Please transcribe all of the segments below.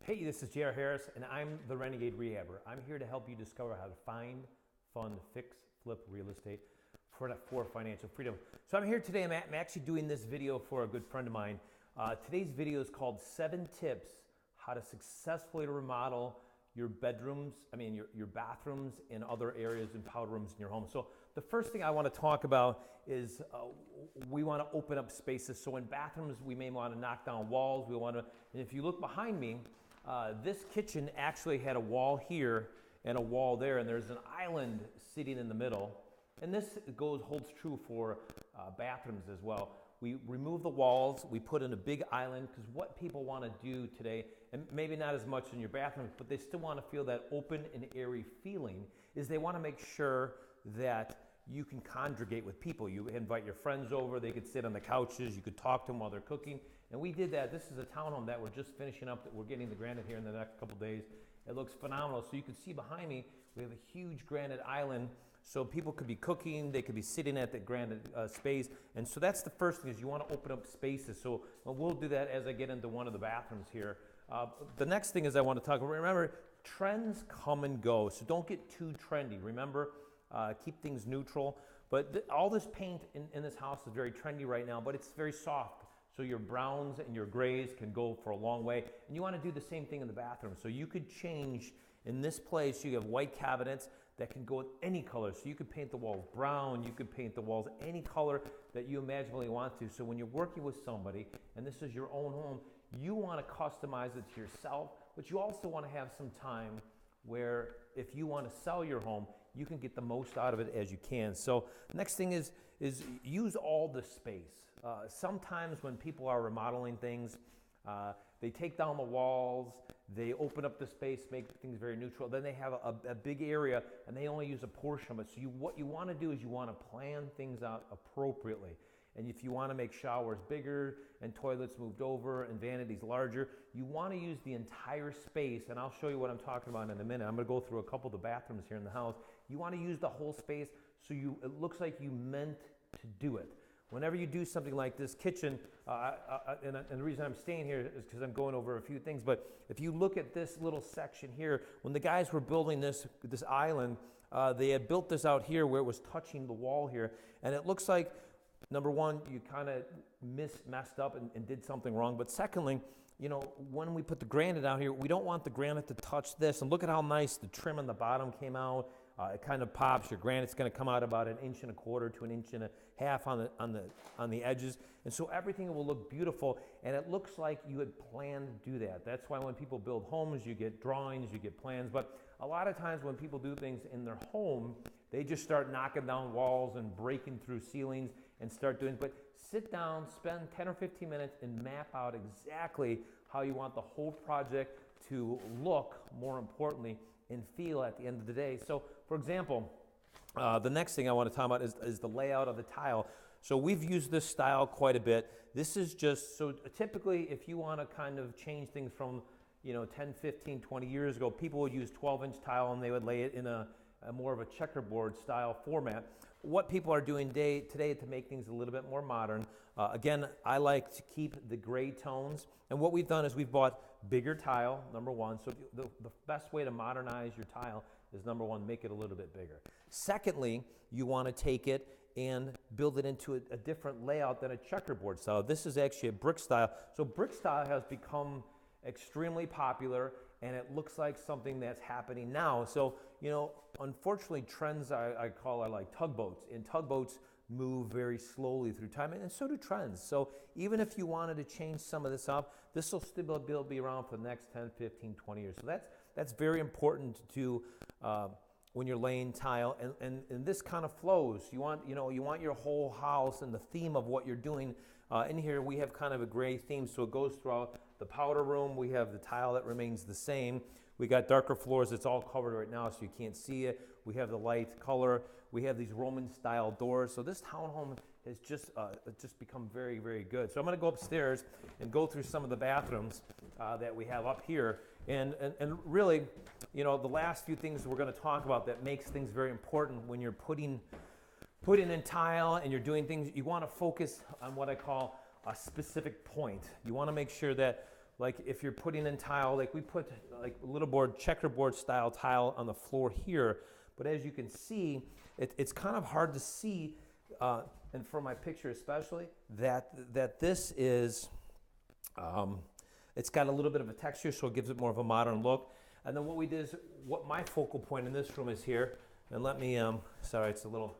Hey, this is J.R. Harris, and I'm the Renegade Rehabber. I'm here to help you discover how to find, fund, fix, flip real estate for financial freedom. So I'm here today. I'm actually doing this video for a good friend of mine. Today's video is called 7 Tips How to Successfully Remodel Your Bedrooms, your bathrooms and other areas and powder rooms in your home. So the first thing I want to talk about is we want to open up spaces. So in bathrooms, we may want to knock down walls. And if you look behind me, this kitchen actually had a wall here and a wall there, and there's an island sitting in the middle. And this holds true for bathrooms as well. We remove the walls, we put in a big island, because what people want to do today, and maybe not as much in your bathroom, but they still want to feel that open and airy feeling, is they want to make sure that you can congregate with people. You invite your friends over, they could sit on the couches, you could talk to them while they're cooking. And we did that. This is a townhome that we're just finishing up, that we're getting the granite here in the next couple days. It looks phenomenal. So you can see behind me, we have a huge granite island. So people could be cooking, they could be sitting at the granite space. And so that's the first thing, is you want to open up spaces. So we'll do that as I get into one of the bathrooms here. The next thing is I want to talk about, remember, trends come and go. So don't get too trendy. Remember, keep things neutral. But all this paint in this house is very trendy right now, but it's very soft. So your browns and your grays can go for a long way. And you want to do the same thing in the bathroom. So you could change, in this place, you have white cabinets that can go with any color. So you could paint the walls brown, you could paint the walls any color that you imaginably want to. So when you're working with somebody, and this is your own home, you want to customize it to yourself, but you also want to have some time where if you want to sell your home, you can get the most out of it as you can. So next thing is use all the space. Sometimes when people are remodeling things, they take down the walls, they open up the space, make things very neutral. Then they have a big area and they only use a portion of it. So what you want to do is you want to plan things out appropriately. And if you want to make showers bigger and toilets moved over and vanities larger, you want to use the entire space. And I'll show you what I'm talking about in a minute. I'm going to go through a couple of the bathrooms here in the house. You want to use the whole space so it looks like you meant to do it. Whenever you do something like this kitchen, and the reason I'm staying here is because I'm going over a few things, but if you look at this little section here, when the guys were building this island, they had built this out here where it was touching the wall here, and it looks like, number one, you kind of messed up and did something wrong, but secondly, when we put the granite out here, we don't want the granite to touch this, and look at how nice the trim on the bottom came out. It kind of pops. Your granite's going to come out about 1.25 inches to 1.5 inches on the edges, and so everything will look beautiful. And it looks like you had planned to do that. That's why when people build homes, you get drawings, you get plans. But a lot of times when people do things in their home, they just start knocking down walls and breaking through ceilings and start doing. But sit down, spend 10 or 15 minutes, and map out exactly how you want the whole project to look. More importantly, and feel at the end of the day. So, for example, the next thing I want to talk about is the layout of the tile. So we've used this style quite a bit. This is just, so typically if you want to kind of change things from 10, 15, 20 years ago, people would use 12-inch tile and they would lay it in a more of a checkerboard style format. What people are doing today to make things a little bit more modern, again, I like to keep the gray tones. And what we've done is we've bought bigger tile, number one. So the best way to modernize your tile is, number one, make it a little bit bigger. Secondly, you want to take it and build it into a different layout than a checkerboard style. This is actually a brick style. So brick style has become extremely popular, and it looks like something that's happening now. So, unfortunately, trends I call are like tugboats, and tugboats move very slowly through time, and so do trends. So even if you wanted to change some of this up, this will still be around for the next 10, 15, 20 years. So that's very important to when you're laying tile, and this kind of flows. You want your whole house and the theme of what you're doing. In here we have kind of a gray theme, so it goes throughout the powder room. We have the tile that remains the same. We got darker floors. It's all covered right now, so you can't see it. We have the light color. We have these Roman style doors. So this townhome has just become very, very good. So I'm going to go upstairs and go through some of the bathrooms that we have up here. And really, the last few things we're going to talk about that makes things very important when you're putting in tile and you're doing things, you want to focus on what I call a specific point. You want to make sure that like if you're putting in tile, like we put like a little board, checkerboard style tile on the floor here. But as you can see, it's kind of hard to see, and for my picture especially, that this is, it's got a little bit of a texture, so it gives it more of a modern look. And then what we did is, what my focal point in this room is here, and let me, sorry, it's a little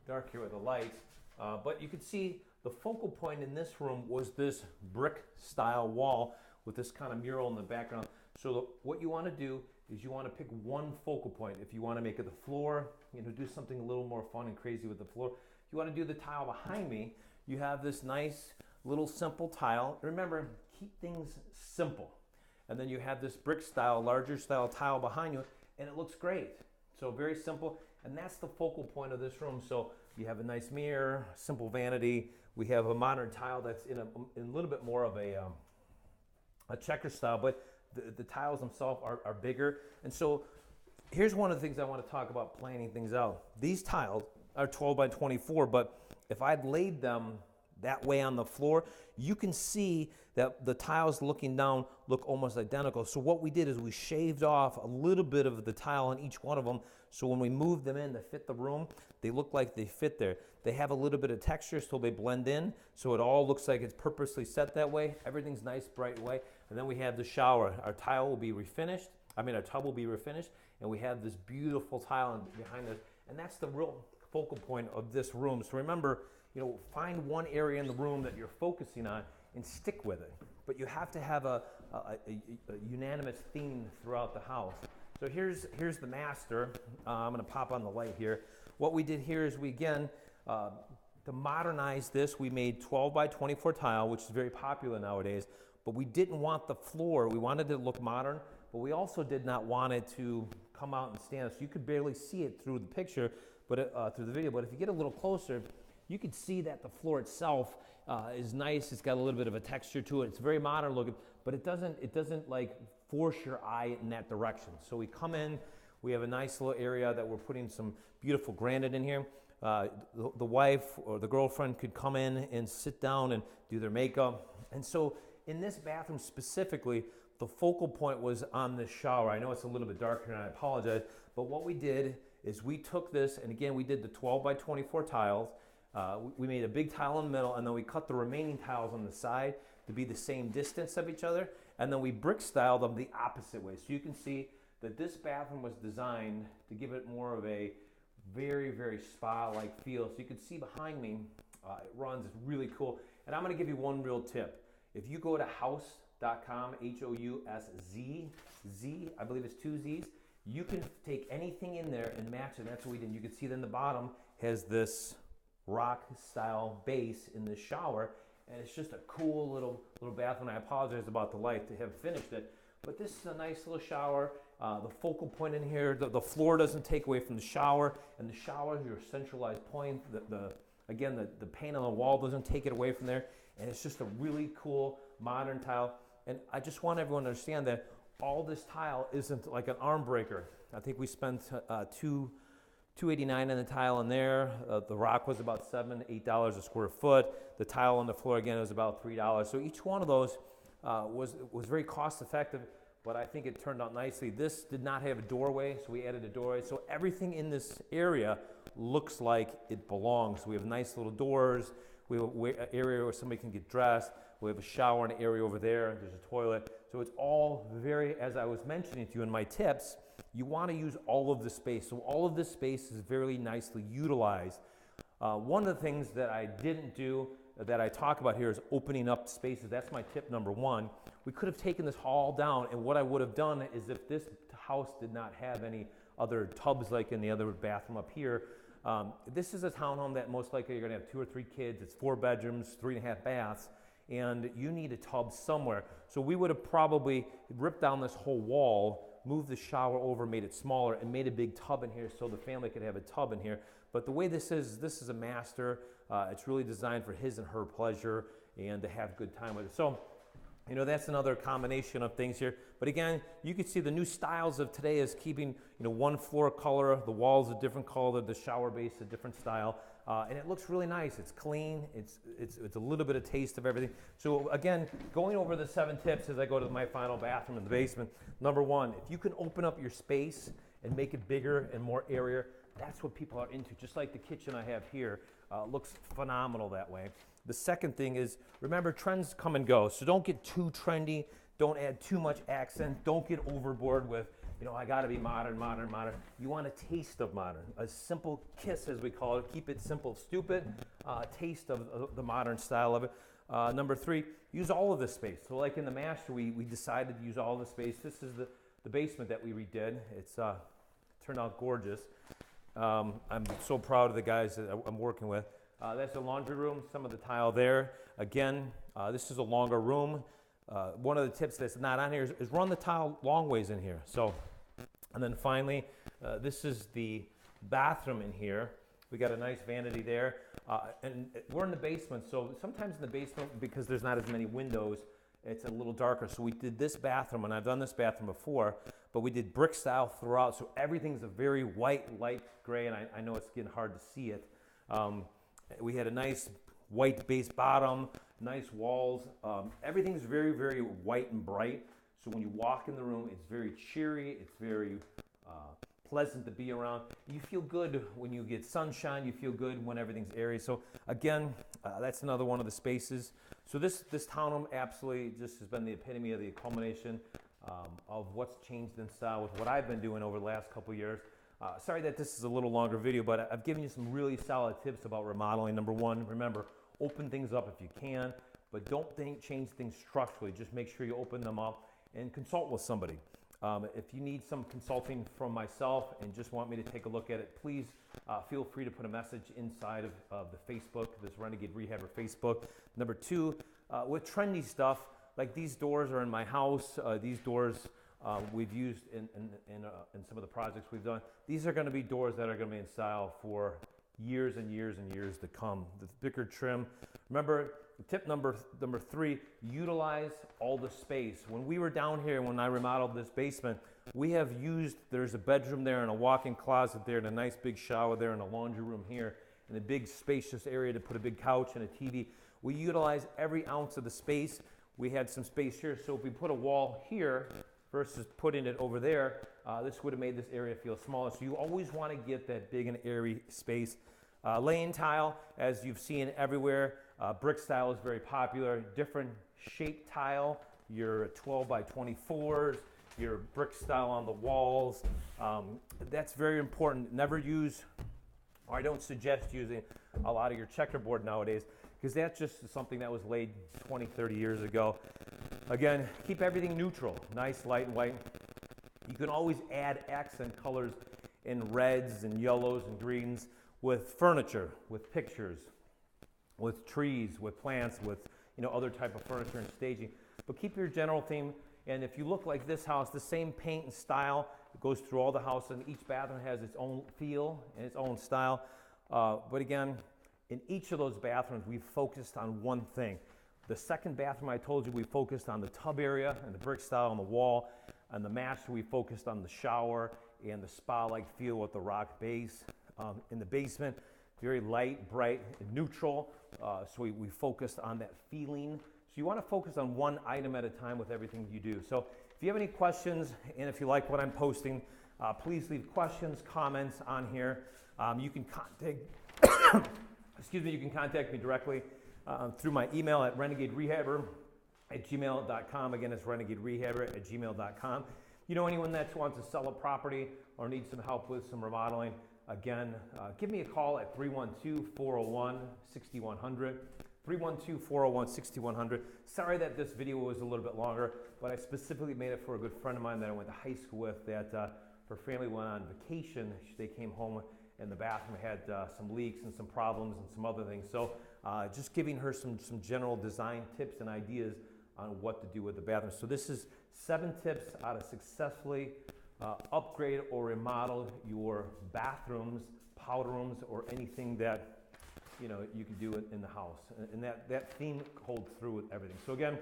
dark here with the lights, but you can see the focal point in this room was this brick style wall with this kind of mural in the background. So what you want to do is you want to pick one focal point. If you want to make it the floor, you know, do something a little more fun and crazy with the floor. If you want to do the tile behind me, you have this nice little simple tile. Remember, keep things simple. And then you have this brick style, larger style tile behind you, and it looks great. So very simple, and that's the focal point of this room. So you have a nice mirror, simple vanity. We have a modern tile that's in a little bit more of a checker style, but the tiles themselves are bigger. And so here's one of the things I want to talk about planning things out. These tiles are 12 by 24, but if I'd laid them that way on the floor, you can see that the tiles looking down look almost identical. So what we did is we shaved off a little bit of the tile on each one of them, so when we moved them in to fit the room, they look like they fit there. They have a little bit of texture, so they blend in, so it all looks like it's purposely set that way. Everything's nice, bright way. And then we have the shower. Our tile will be refinished. Our tub will be refinished, and we have this beautiful tile behind us, and that's the real focal point of this room. So remember, you know, find one area in the room that you're focusing on and stick with it. But you have to have a unanimous theme throughout the house. So here's the master. I'm going to pop on the light here. What we did here is we, again, to modernize this, we made 12 by 24 tile, which is very popular nowadays, but we didn't want the floor. We wanted it to look modern, but we also did not want it to come out and stand. So you could barely see it through the picture, but through the video. But if you get a little closer, you can see that the floor itself is nice. It's got a little bit of a texture to it. It's very modern looking, but it doesn't like force your eye in that direction. So we come in, we have a nice little area that we're putting some beautiful granite in here. The wife or the girlfriend could come in and sit down and do their makeup. And so in this bathroom specifically, the focal point was on the shower. I know it's a little bit darker and I apologize, but what we did is we took this, and again, we did the 12 by 24 tiles. We made a big tile in the middle, and then we cut the remaining tiles on the side to be the same distance of each other, and then we brick styled them the opposite way. So you can see that this bathroom was designed to give it more of a very, very spa-like feel. So you can see behind me, it runs, it's really cool. And I'm gonna give you one real tip. If you go to house.com, H-O-U-S-Z, I believe it's 2 Z's, you can take anything in there and match it. That's what we did. You can see then the bottom has this rock style base in the shower, and it's just a cool little bathroom. I apologize about the light to have finished it, but this is a nice little shower. The focal point in here, the floor doesn't take away from the shower, and the shower is your centralized point. Again, the paint on the wall doesn't take it away from there, and it's just a really cool modern tile. And I just want everyone to understand that all this tile isn't like an arm breaker. I think we spent $2.89 on the tile in there. The rock was about $7, $8 a square foot. The tile on the floor again was about $3. So each one of those was very cost effective, but I think it turned out nicely. This did not have a doorway, so we added a doorway. So everything in this area looks like it belongs. We have nice little doors. We have an area where somebody can get dressed. We have a shower and an area over there. There's a toilet. So it's all very, as I was mentioning to you in my tips, you want to use all of the space. So all of this space is very nicely utilized. One of the things that I didn't do that I talk about here is opening up spaces. That's my tip number one. We could have taken this hall down, and what I would have done is if this house did not have any other tubs like in the other bathroom up here, this is a townhome that most likely you're going to have 2 or 3 kids. It's 4 bedrooms, 3.5 baths, and you need a tub somewhere. So we would have probably ripped down this whole wall, moved the shower over, made it smaller, and made a big tub in here so the family could have a tub in here. But the way this is a master. It's really designed for his and her pleasure and to have good time with it. So, you know, that's another combination of things here. But again, you can see the new styles of today is keeping, you know, one floor color, the walls a different color, the shower base a different style. and it looks really nice. It's clean. It's a little bit of taste of everything. So again, going over the 7 tips as I go to my final bathroom in the basement. Number 1, if you can open up your space and make it bigger and more area, that's what people are into. Just like the kitchen I have here, looks phenomenal that way. The second thing is, remember, trends come and go. So don't get too trendy. Don't add too much accent. Don't get overboard with, I got to be modern, modern, modern. You want a taste of modern, a simple kiss, as we call it. Keep it simple, stupid. Taste of the modern style of it. Number 3, use all of the space. So like in the master, we decided to use all the space. This is the basement that we redid. It's turned out gorgeous. I'm so proud of the guys that I'm working with. That's the laundry room, some of the tile there. Again, this is a longer room. One of the tips that's not on here is run the tile long ways in here. So, and then finally, this is the bathroom in here. We got a nice vanity there. And we're in the basement, so sometimes in the basement, because there's not as many windows, it's a little darker. So we did this bathroom, and I've done this bathroom before, but we did brick style throughout, so everything's a very white, light gray, and I know it's getting hard to see it. We had a nice white base bottom, nice walls. Everything's very, very white and bright. So when you walk in the room, it's very cheery. It's very pleasant to be around. You feel good when you get sunshine. You feel good when everything's airy. So again, that's another one of the spaces. So this townhome absolutely just has been the epitome of the culmination of what's changed in style with what I've been doing over the last couple of years. Sorry that this is a little longer video, but I've given you some really solid tips about remodeling. Number 1, remember, open things up if you can, but don't change things structurally. Just make sure you open them up and consult with somebody. If you need some consulting from myself and just want me to take a look at it, please feel free to put a message inside of the Facebook, this Renegade Rehabber Facebook. Number 2, with trendy stuff, like these doors are in my house. These doors we've used in some of the projects we've done. These are going to be doors that are going to be in style for years and years and years to come. The thicker trim. Remember, tip number 3, utilize all the space. When we were down here, when I remodeled this basement, we have used, there's a bedroom there and a walk-in closet there and a nice big shower there and a laundry room here and a big spacious area to put a big couch and a TV. We utilize every ounce of the space. We had some space here, so if we put a wall here versus putting it over there, this would have made this area feel smaller. So you always want to get that big and airy space. Laying tile, as you've seen everywhere, brick style is very popular. Different shape tile, your 12 by 24s, your brick style on the walls. That's very important. Never use, or I don't suggest using a lot of your checkerboard nowadays, because that's just something that was laid 20, 30 years ago. Again, keep everything neutral, nice, light, and white. You can always add accent colors in reds and yellows and greens with furniture, with pictures, with trees, with plants, with other type of furniture and staging. But keep your general theme. And if you look like this house, the same paint and style, it goes through all the house, and each bathroom has its own feel and its own style. But again, in each of those bathrooms, we've focused on one thing. The second bathroom, I told you, we focused on the tub area and the brick style on the wall. And the master, we focused on the shower and the spa-like feel with the rock base. In the basement, very light, bright, and neutral. So we focused on that feeling. So you want to focus on one item at a time with everything you do. So if you have any questions, and if you like what I'm posting, please leave questions, comments on here. You can contact, you can contact me directly through my email at renegaderehabber@gmail.com. Again, it's renegaderehabber@gmail.com. Anyone that wants to sell a property or needs some help with some remodeling, again, give me a call at 312-401-6100. 312-401-6100. Sorry that this video was a little bit longer, but I specifically made it for a good friend of mine that I went to high school with that her family went on vacation. They came home and the bathroom had some leaks and some problems and some other things. So just giving her some general design tips and ideas on what to do with the bathroom. So this is 7 tips how to successfully upgrade or remodel your bathrooms, powder rooms, or anything that you can do it in the house. And that theme holds through with everything. So again,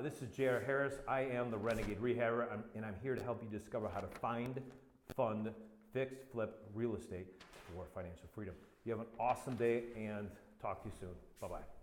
this is J.R. Harris. I am the Renegade Rehabber, and I'm here to help you discover how to find, fund, fix, flip real estate for financial freedom. You have an awesome day, and talk to you soon. Bye-bye.